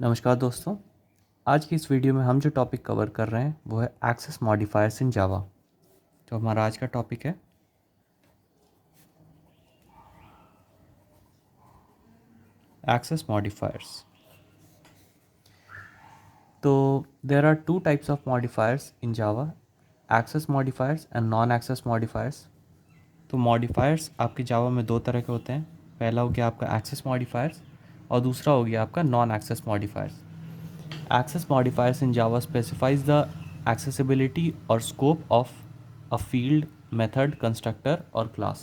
नमस्कार दोस्तों। आज की इस वीडियो में हम जो टॉपिक कवर कर रहे हैं वो है एक्सेस मॉडिफायर्स इन जावा। तो हमारा आज का टॉपिक है एक्सेस मॉडिफायर्स। तो there are two types of modifiers in Java, access modifiers and non access modifiers. तो मॉडिफायर्स आपके जावा में दो तरह के होते हैं। पहला हो गया आपका एक्सेस मॉडिफायर्स और दूसरा हो गया आपका non access modifiers. Access modifiers in Java specifies the accessibility or scope of a field, method, constructor और class।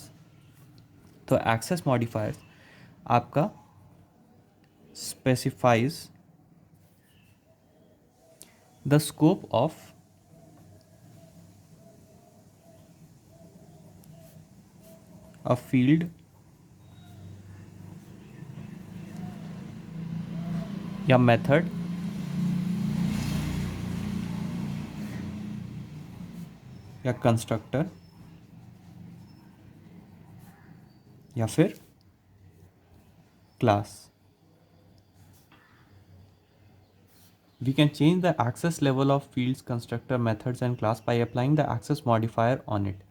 तो access modifiers आपका specifies the scope of a field या method या constructor या फिर class। We can change the access level of fields, constructor, methods and class by applying the access modifier on it।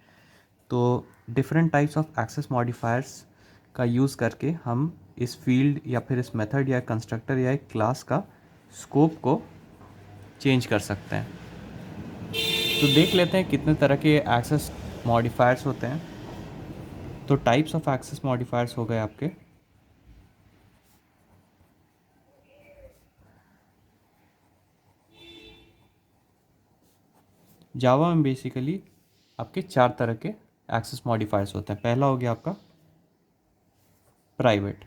तो different types of access modifiers का use करके हम इस field या फिर इस मेथड या कंस्ट्रक्टर या एक क्लास का स्कोप को चेंज कर सकते हैं। तो देख लेते हैं कितने तरह के एक्सेस मॉडिफायर्स होते हैं। तो टाइप्स ऑफ एक्सेस मॉडिफायर्स हो गए आपके जावा में। बेसिकली आपके चार तरह के एक्सेस मॉडिफायर्स होते हैं। पहला हो गया आपका प्राइवेट।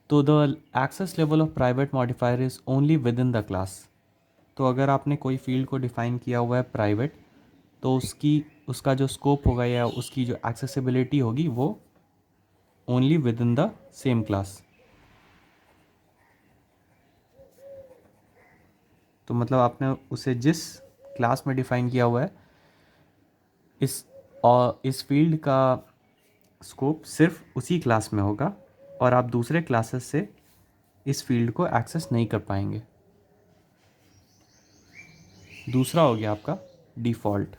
तो the access level of private modifier is only within the class. तो अगर आपने कोई फील्ड को डिफ़ाइन किया हुआ है प्राइवेट, तो उसका जो स्कोप होगा या उसकी जो एक्सेसिबिलिटी होगी वो only within the same class. तो मतलब आपने उसे जिस क्लास में डिफ़ाइन किया हुआ है, इस फील्ड का स्कोप सिर्फ उसी क्लास में होगा और आप दूसरे क्लासेस से इस फील्ड को एक्सेस नहीं कर पाएंगे। दूसरा हो गया आपका default.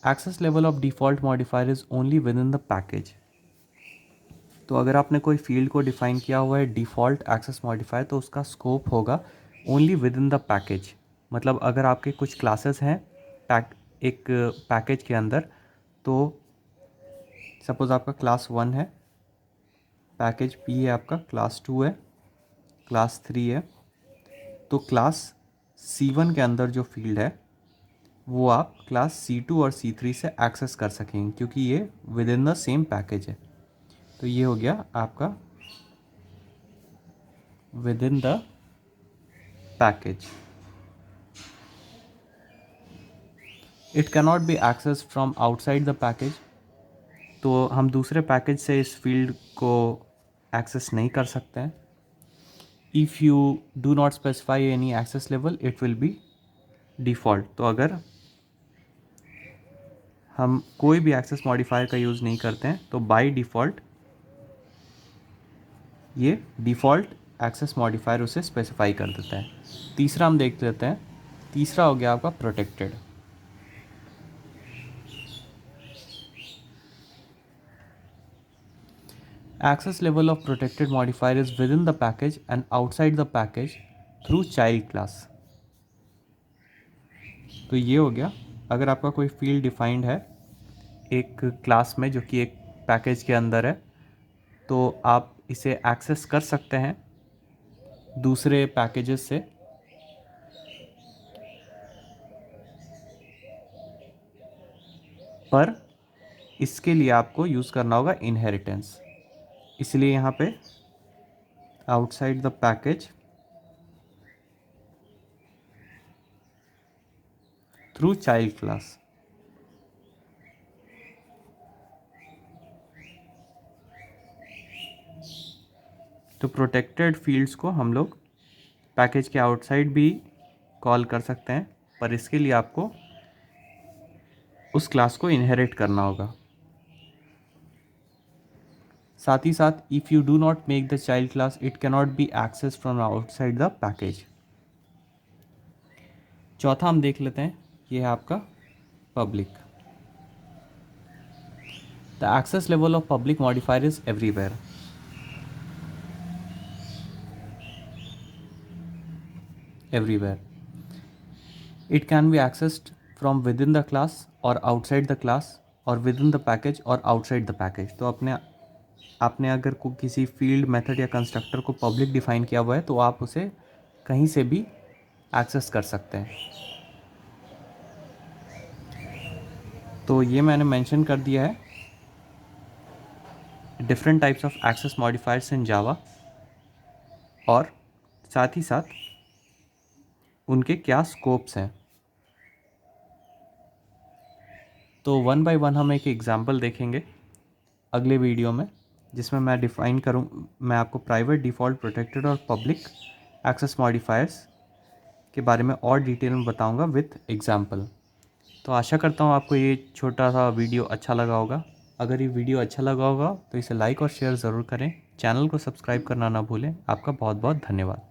Access level of default modifier is only within the package. तो अगर आपने कोई फील्ड को डिफ़ाइन किया हुआ है डिफ़ॉल्ट एक्सेस मॉडिफायर, तो उसका स्कोप होगा only within the package. मतलब अगर आपके कुछ क्लासेस हैं एक पैकेज के अंदर, तो सपोज़ आपका क्लास 1 है, पैकेज पी है, आपका क्लास 2 है, क्लास 3 है। तो क्लास C1 के अंदर जो फील्ड है वो आप क्लास C2 और C3 से एक्सेस कर सकेंगे, क्योंकि ये within the same package है। तो ये हो गया आपका within the package. It cannot be access from outside the package. तो हम दूसरे पैकेज से इस फील्ड को एक्सेस नहीं कर सकते हैं। If you do not specify any access level it will be default. तो अगर हम कोई भी एक्सेस मॉडिफायर का यूज़ नहीं करते हैं तो बाय डिफ़ॉल्ट ये डिफ़ॉल्ट एक्सेस मॉडिफायर उसे स्पेसिफाई कर देता है। तीसरा हम देख लेते हैं। तीसरा हो गया आपका protected. Access level of protected modifier is within the package and outside the package through child class। तो ये हो गया, अगर आपका कोई फील्ड डिफाइंड है एक क्लास में जो कि एक पैकेज के अंदर है, तो आप इसे एक्सेस कर सकते हैं दूसरे पैकेजेस से। पर इसके लिए आपको यूज़ करना होगा इनहेरिटेंस। इसलिए यहाँ पे outside the package through child class. तो प्रोटेक्टेड फील्ड्स को हम लोग पैकेज के आउटसाइड भी कॉल कर सकते हैं, पर इसके लिए आपको उस क्लास को इनहेरिट करना होगा। साथ ही साथ if you do not make the child class it cannot be access from outside the package. चौथा हम देख लेते हैं, ये है आपका public. The access level of public modifier is everywhere. Everywhere it can be accessed from within the class और outside the class और विद इन द पैकेज और आउटसाइड द पैकेज। तो आपने अगर किसी फील्ड मेथड या constructor को public define किया हुआ है तो आप उसे कहीं से भी एक्सेस कर सकते हैं। तो ये मैंने मेंशन कर दिया है different types of access modifiers in Java और साथ ही साथ उनके क्या स्कोप्स हैं। तो वन बाय वन हम एक एग्जांपल देखेंगे अगले वीडियो में, जिसमें मैं आपको प्राइवेट, डिफ़ॉल्ट, प्रोटेक्टेड और पब्लिक एक्सेस मॉडिफायर्स के बारे में और डिटेल में बताऊंगा विथ एग्जांपल। तो आशा करता हूँ आपको ये छोटा सा वीडियो अच्छा लगा होगा। अगर ये वीडियो अच्छा लगा होगा तो इसे लाइक और शेयर ज़रूर करें। चैनल को सब्सक्राइब करना ना भूलें। आपका बहुत बहुत धन्यवाद।